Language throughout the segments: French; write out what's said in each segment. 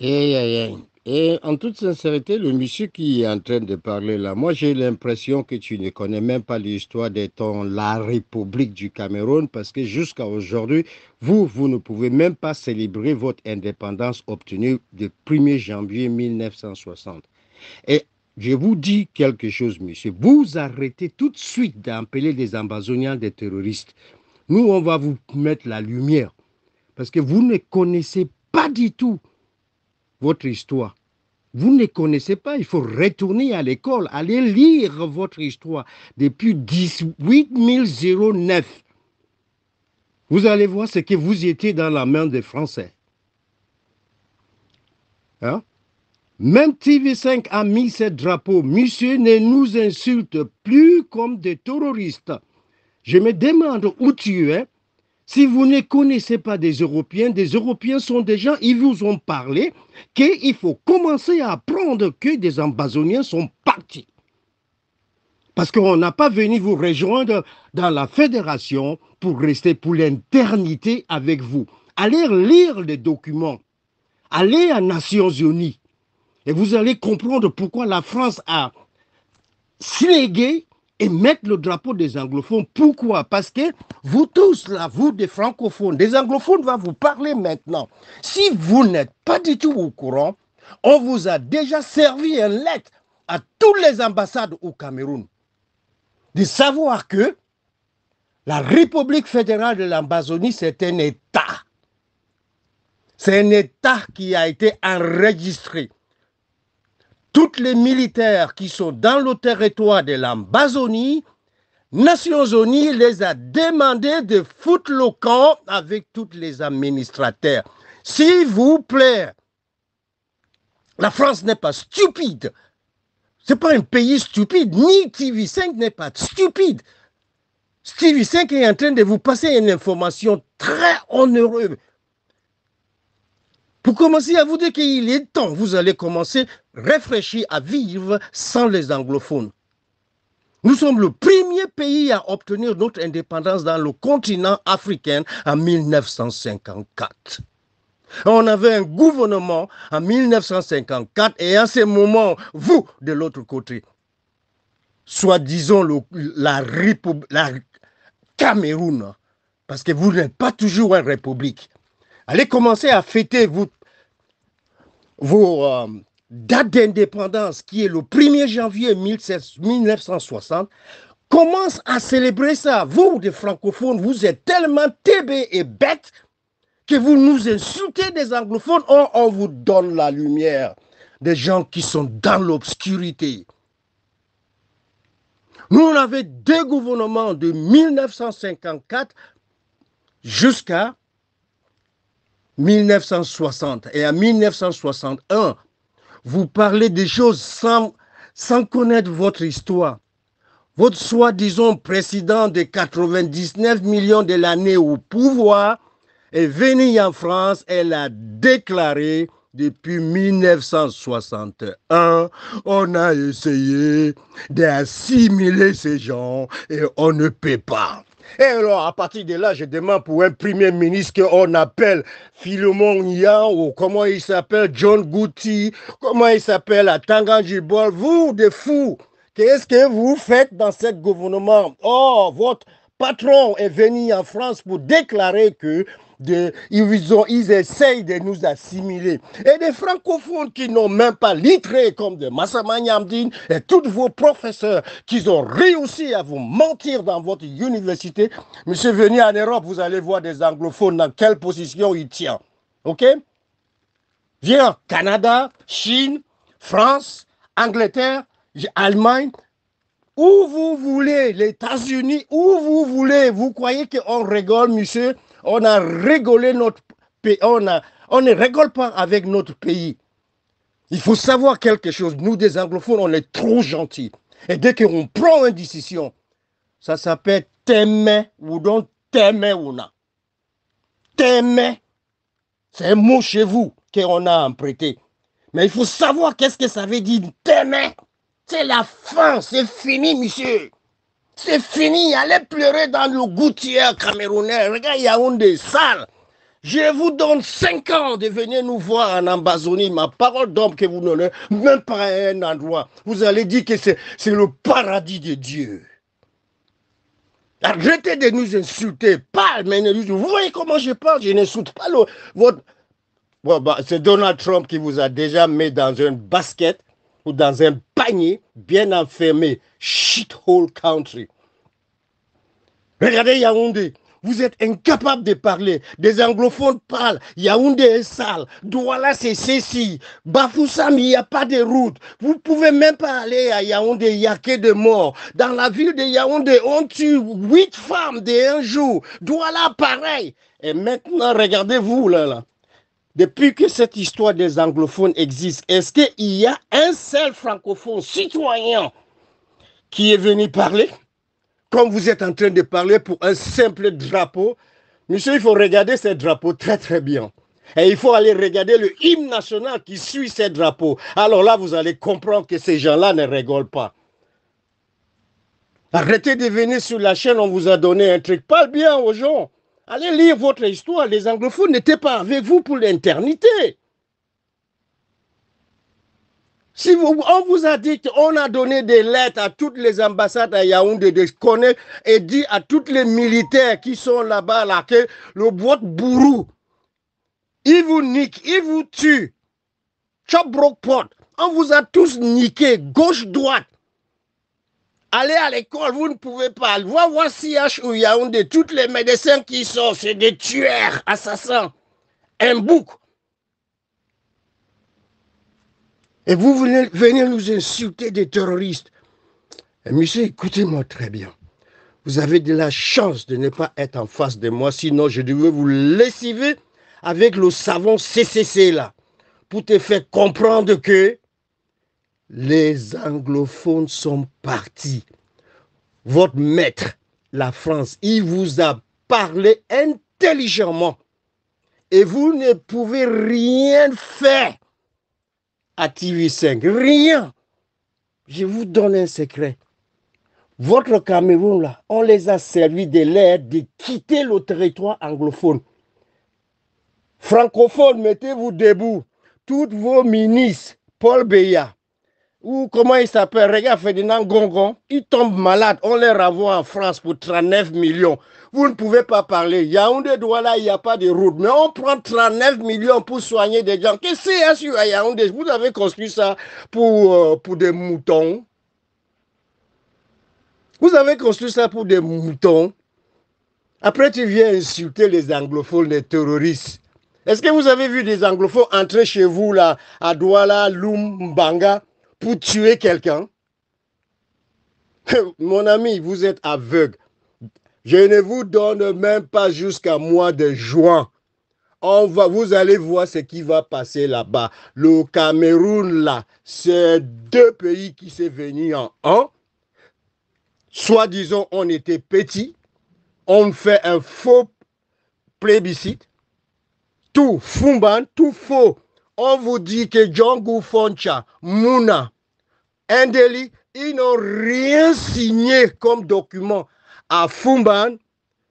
Et en toute sincérité, le monsieur qui est en train de parler là, moi j'ai l'impression que tu ne connais même pas l'histoire d'étant la République du Cameroun parce que jusqu'à aujourd'hui, vous ne pouvez même pas célébrer votre indépendance obtenue le 1er janvier 1960. Et je vous dis quelque chose, monsieur. Vous arrêtez tout de suite d'appeler les Ambazoniens des terroristes. Nous, on va vous mettre la lumière parce que vous ne connaissez pas du tout votre histoire. Vous ne connaissez pas, il faut retourner à l'école, aller lire votre histoire depuis 1809. Vous allez voir ce que vous étiez dans la main des Français. Hein? Même TV5 a mis ce drapeau. Monsieur ne nous insulte plus comme des terroristes. Je me demande où tu es. Si vous ne connaissez pas des Européens sont des gens, ils vous ont parlé qu'il faut commencer à apprendre que des Ambazoniens sont partis. Parce qu'on n'a pas venu vous rejoindre dans la fédération pour rester pour l'éternité avec vous. Allez lire les documents. Allez à Nations Unies. Et vous allez comprendre pourquoi la France a slégué et mettre le drapeau des anglophones. Pourquoi? Parce que vous tous là, vous des francophones, des anglophones vont vous parler maintenant. Si vous n'êtes pas du tout au courant, on vous a déjà servi une lettre à toutes les ambassades au Cameroun de savoir que la République fédérale de l'Amazonie, c'est un État. C'est un État qui a été enregistré. Tous les militaires qui sont dans le territoire de l'Amazonie, Nations Unies les a demandé de foutre le camp avec tous les administrateurs. S'il vous plaît, la France n'est pas stupide. Ce n'est pas un pays stupide, ni TV5 n'est pas stupide. TV5 est en train de vous passer une information très honoreuse. Pour commencer à vous dire qu'il est temps, vous allez commencer à réfléchir à vivre sans les anglophones. Nous sommes le premier pays à obtenir notre indépendance dans le continent africain en 1954. On avait un gouvernement en 1954 et à ce moment, vous, de l'autre côté, soit disons la Cameroun, parce que vous n'êtes pas toujours une république. Allez commencer à fêter vos dates d'indépendance, qui est le 1er janvier 1960. Commence à célébrer ça. Vous, des francophones, vous êtes tellement tébés et bêtes que vous nous insultez des anglophones. On vous donne la lumière des gens qui sont dans l'obscurité. Nous, on avait deux gouvernements de 1954 jusqu'à 1960. Et en 1961, vous parlez des choses sans connaître votre histoire. Votre soi-disant président de 99 millions de l'année au pouvoir est venu en France et l'a déclaré depuis 1961. On a essayé d'assimiler ces gens et on ne peut pas. Et alors, à partir de là, je demande pour un premier ministre qu'on appelle Philemon Niang ou comment il s'appelle, John Guti, comment il s'appelle, Tanganjibol, vous des fous. Qu'est-ce que vous faites dans ce gouvernement? Oh, votre patron est venu en France pour déclarer que ils essayent de nous assimiler. Et des francophones qui n'ont même pas littré comme de Massama Nyamdine et tous vos professeurs qui ont réussi à vous mentir dans votre université. Monsieur, venez en Europe, vous allez voir des anglophones dans quelle position ils tiennent. OK? Viens, Canada, Chine, France, Angleterre, Allemagne, où vous voulez, les États-Unis, où vous voulez. Vous croyez qu'on rigole, monsieur? On a rigolé notre pays. On ne rigole pas avec notre pays. Il faut savoir quelque chose. Nous, des anglophones, on est trop gentils. Et dès qu'on prend une décision, ça s'appelle t'aimer ou donc t'aimer ou non. T'aimer, c'est un mot chez vous qu'on a emprunté. Mais il faut savoir qu'est-ce que ça veut dire t'aimer. C'est la fin, c'est fini, monsieur. C'est fini, allez pleurer dans le gouttière camerounais. Regarde, Yaoundé, sale. Je vous donne 5 ans de venir nous voir en Amazonie. Ma parole d'homme que vous n'aurez même pas un endroit. Vous allez dire que c'est le paradis de Dieu. Arrêtez de nous insulter. Pas, mais vous voyez comment je parle. Je n'insulte pas votre... Bon, bah, c'est Donald Trump qui vous a déjà mis dans une basket ou dans un panier bien enfermé. Shithole country. Regardez Yaoundé. Vous êtes incapable de parler. Des anglophones parlent. Yaoundé est sale. Douala, c'est ceci. Bafoussam, il n'y a pas de route. Vous ne pouvez même pas aller à Yaoundé. Il n'y a que des morts. Dans la ville de Yaoundé, on tue 8 femmes d'un jour. Douala, pareil. Et maintenant, regardez-vous là. Depuis que cette histoire des anglophones existe, est-ce qu'il y a un seul francophone citoyen qui est venu parler? Comme vous êtes en train de parler pour un simple drapeau, monsieur, il faut regarder ce drapeau très très bien. Et il faut aller regarder le hymne national qui suit ce drapeau. Alors là, vous allez comprendre que ces gens-là ne rigolent pas. Arrêtez de venir sur la chaîne, on vous a donné un truc. Parle bien aux gens. Allez lire votre histoire. Les anglophones n'étaient pas avec vous pour l'éternité. Si on vous a dit qu'on a donné des lettres à toutes les ambassades à Yaoundé de connaître et dit à tous les militaires qui sont là-bas, là, que le boîte bourrou, il vous nique, il vous tue. Chop broke pot. On vous a tous niqué, gauche-droite. Allez à l'école, vous ne pouvez pas. Voir CH ou Yaoundé, tous les médecins qui sont, c'est des tueurs, assassins. Un bouc. Et vous venez nous insulter des terroristes. Et monsieur, écoutez-moi très bien. Vous avez de la chance de ne pas être en face de moi, sinon je devais vous lessiver avec le savon CCC là, pour te faire comprendre que les anglophones sont partis. Votre maître, la France, il vous a parlé intelligemment. Et vous ne pouvez rien faire à TV5. Rien. Je vous donne un secret. Votre Cameroun, là, on les a servi de l'aide de quitter le territoire anglophone. Francophones, mettez-vous debout. Tous vos ministres, Paul Biya, ou comment il s'appelle, regarde Ferdinand Gongon, ils tombent malades. On les renvoie en France pour 39 millions. Vous ne pouvez pas parler. Yaoundé, Douala, il n'y a pas de route. Mais on prend 39 millions pour soigner des gens. Qu'est-ce que c'est à Yaoundé? Vous avez construit ça pour des moutons. Vous avez construit ça pour des moutons. Après, tu viens insulter les anglophones, les terroristes. Est-ce que vous avez vu des anglophones entrer chez vous, là, à Douala, Loum, Mbanga, pour tuer quelqu'un? Mon ami, vous êtes aveugle. Je ne vous donne même pas jusqu'à mois de juin. Vous allez voir ce qui va passer là-bas. Le Cameroun, là, c'est 2 pays qui sont venus en un. Soit disons, on était petits. On fait un faux plébiscite. Tout, Fumban, tout faux. On vous dit que Django Foncha, Mouna, Ndeli, ils n'ont rien signé comme document à Fumban,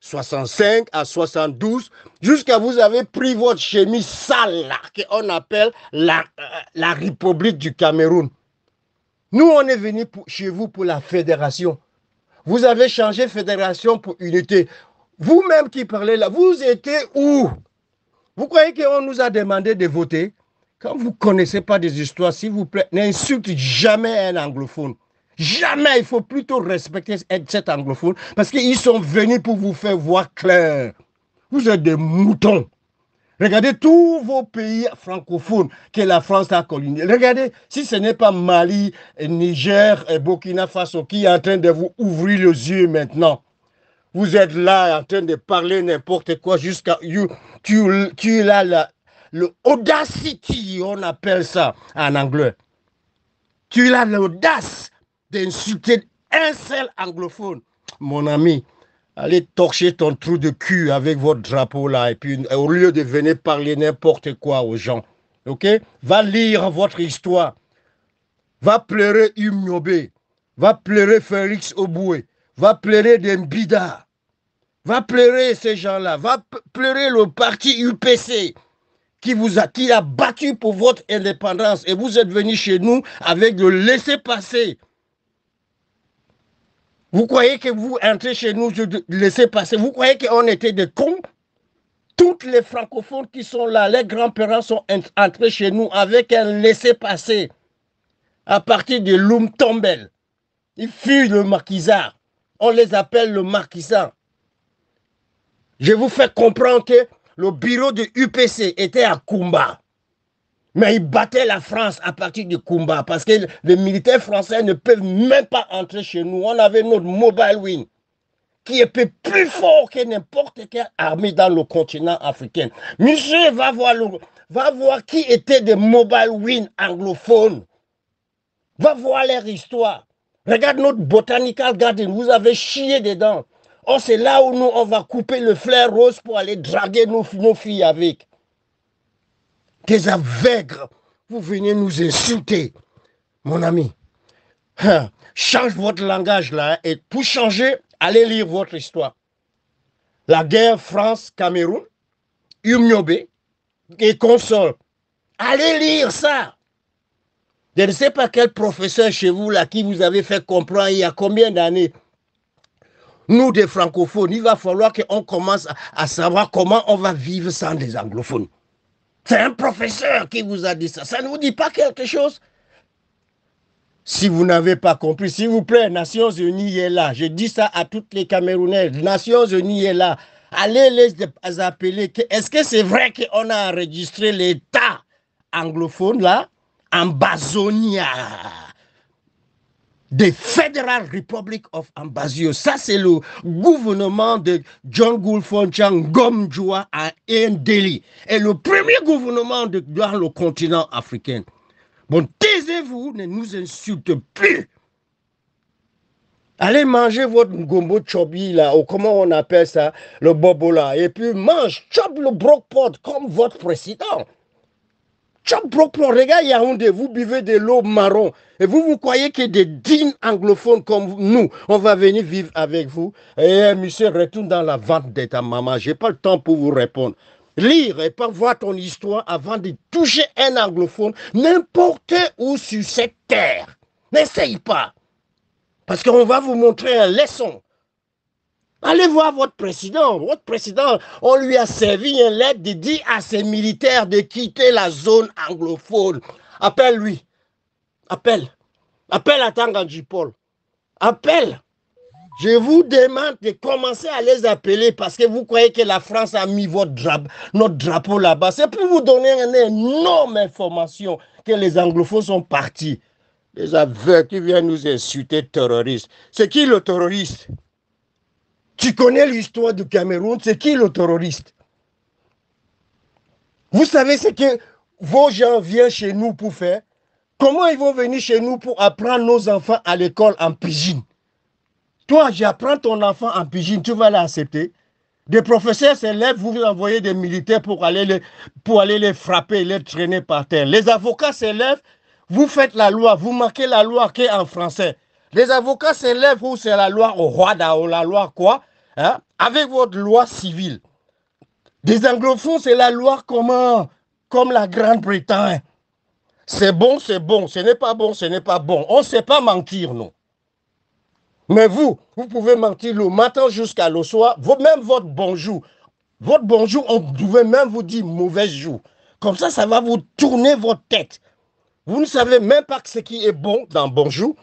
65 à 72, jusqu'à vous avez pris votre chemise sale là, qu'on appelle la République du Cameroun. Nous, on est venu chez vous pour la fédération. Vous avez changé fédération pour unité. Vous-même qui parlez là, vous étiez où? Vous croyez qu'on nous a demandé de voter? Quand vous ne connaissez pas des histoires, s'il vous plaît, n'insultez jamais un anglophone. Jamais, il faut plutôt respecter cet anglophone parce qu'ils sont venus pour vous faire voir clair. Vous êtes des moutons. Regardez tous vos pays francophones que la France a colonisés. Regardez, si ce n'est pas Mali, Niger et Burkina Faso qui est en train de vous ouvrir les yeux maintenant. Vous êtes là en train de parler n'importe quoi jusqu'à... Tu as le audacity, on appelle ça en anglais. Tu as l'audace d'insulter un seul anglophone. Mon ami, allez torcher ton trou de cul avec votre drapeau là. Et puis, au lieu de venir parler n'importe quoi aux gens, ok? Va lire votre histoire. Va pleurer Umnyobe. Va pleurer Félix Oboué. Va pleurer Dembida. Va pleurer ces gens-là. Va pleurer le parti UPC qui a battu pour votre indépendance. Et vous êtes venus chez nous avec le laisser-passer. Vous croyez que vous entrez chez nous, laissez passer. Vous croyez qu'on était des cons? Toutes les francophones qui sont là, les grands-parents sont entrés chez nous avec un laisser-passer à partir de Loum Tombel. Ils fuient le maquisard. On les appelle le maquisard. Je vous fais comprendre que le bureau de UPC était à Kumba. Mais ils battaient la France à partir de Kumba parce que les militaires français ne peuvent même pas entrer chez nous. On avait notre Mobile Wing qui est plus fort que n'importe quelle armée dans le continent africain. Monsieur va voir qui étaient des Mobile Wing anglophones. Va voir leur histoire. Regarde notre Botanical Garden, vous avez chié dedans. Oh, c'est là où nous, on va couper le flair rose pour aller draguer nos filles avec. Des aveugles, vous venez nous insulter. Mon ami, change votre langage là et pour changer, allez lire votre histoire. La guerre France-Cameroun, Umniobe et consorts. Allez lire ça. Je ne sais pas quel professeur chez vous là qui vous avez fait comprendre il y a combien d'années. Nous, des francophones, il va falloir qu'on commence à savoir comment on va vivre sans des anglophones. C'est un professeur qui vous a dit ça. Ça ne vous dit pas quelque chose? Si vous n'avez pas compris, s'il vous plaît, Nations Unies est là. Je dis ça à toutes les Camerounaises. Nations Unies est là. Allez les appeler. Est-ce que c'est vrai qu'on a enregistré l'État anglophone là? Ambazonia. The Federal Republic of Ambazio. Ça, c'est le gouvernement de John Gulfonchang Ngomjua à Ndeli. Et le premier gouvernement dans le continent africain. Bon, taisez-vous, ne nous insultez plus. Allez manger votre gombo chobi là, ou comment on appelle ça, le bobo là, et puis mange, chope le brocpot comme votre président. Chope brocpot, regarde Yaoundé, vous buvez de l'eau marron, et vous croyez que des dignes anglophones comme nous, on va venir vivre avec vous. Eh, monsieur, retourne dans la vente de ta maman, j'ai pas le temps pour vous répondre. Lire et pas voir ton histoire avant de toucher un anglophone n'importe où sur cette terre. N'essaye pas. Parce qu'on va vous montrer une leçon. Allez voir votre président. Votre président, on lui a servi une lettre de dire à ses militaires de quitter la zone anglophone. Appelle-lui. Appelle. Appelle à Tanganji Paul. Appelle. Je vous demande de commencer à les appeler parce que vous croyez que la France a mis notre drapeau là-bas. C'est pour vous donner une énorme information que les anglophones sont partis. Les aveugles qui viennent nous insulter terroristes. C'est qui le terroriste? Tu connais l'histoire du Cameroun, c'est qui le terroriste? Vous savez ce que vos gens viennent chez nous pour faire? Comment ils vont venir chez nous pour apprendre nos enfants à l'école en pidgin? Toi, j'apprends ton enfant en pidgin, tu vas l'accepter? Des professeurs s'élèvent, vous envoyez des militaires pour aller les frapper, les traîner par terre. Les avocats s'élèvent, vous faites la loi, vous marquez la loi qui est en français. Les avocats s'élèvent où c'est la loi au Rwanda ou la loi quoi, hein? Avec votre loi civile. Des anglophones, c'est la loi comment? Comme la Grande-Bretagne. C'est bon, ce n'est pas bon, ce n'est pas bon. On ne sait pas mentir, non. Mais vous pouvez mentir le matin jusqu'à le soir, même votre bonjour. Votre bonjour, on pouvait même vous dire mauvais jour. Comme ça va vous tourner votre tête. Vous ne savez même pas ce qui est bon dans bonjour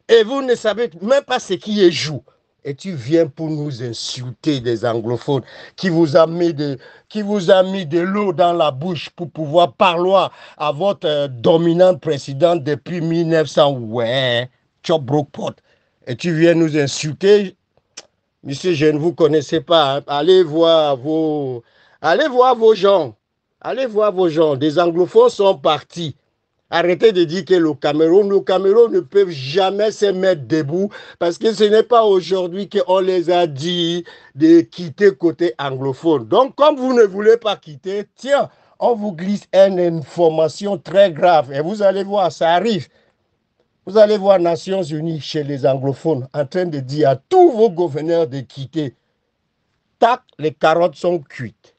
et vous ne savez même pas ce qui est jour. Et tu viens pour nous insulter des anglophones qui vous a mis de l'eau dans la bouche pour pouvoir parler à votre dominante présidente depuis 1900. Ouais, Chop Brokpot. Et tu viens nous insulter. Monsieur, je ne vous connaissais pas. Hein. Allez voir vos gens. Allez voir vos gens. Des anglophones sont partis. Arrêtez de dire que le Cameroun ne peut jamais se mettre debout parce que ce n'est pas aujourd'hui qu'on les a dit de quitter côté anglophone. Donc, comme vous ne voulez pas quitter, tiens, on vous glisse une information très grave et vous allez voir, ça arrive. Vous allez voir Nations Unies chez les anglophones en train de dire à tous vos gouverneurs de quitter. tac, les carottes sont cuites.